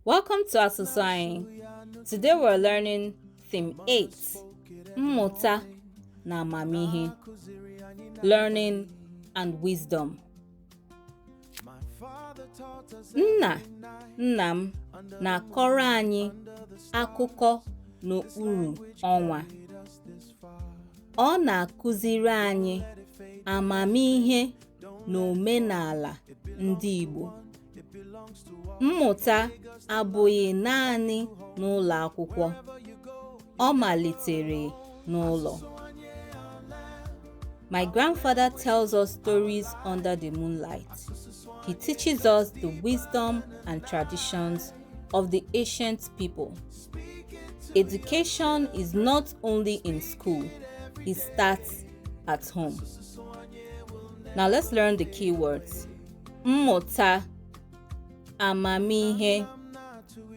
Welcome to Asusu Anyi. Today we're learning theme 8, Mmụta na Amamihe, learning and wisdom. Nna m na-akọrọ anyị akụkọ n'okpuru ọnwa. Ọ na-akụziri anyị amamihe na omenala ndị Igbo. Mmụta abụghị naanị n'ụlọ akwụkwọ, ọ malitere n'ụlọ. My grandfather tells us stories under the moonlight. He teaches us the wisdom and traditions of the ancient people. Education is not only in school, it starts at home. Now let's learn the key words. Mmụta, amamihe,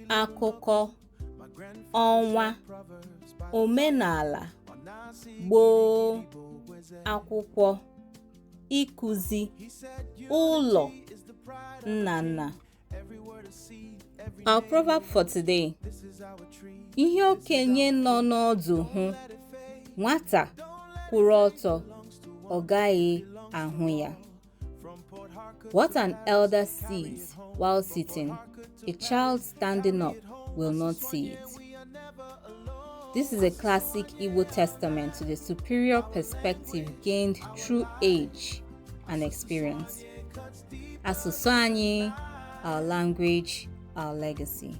akụkọ, ọnwa, omenala, gboo, akwụkwọ, ịkụzi, ụlọ, nna. Our proverb for today. Ihe okenye nọ n'ọdụ hụ, nwata kwụrụ ọtọ, ọ gaghị ahụ ya. What an elder sees while sitting, a child standing up will not see it. This is a classic Igbo testament to the superior perspective gained through age and experience. Asusu Anyi, our language, our legacy.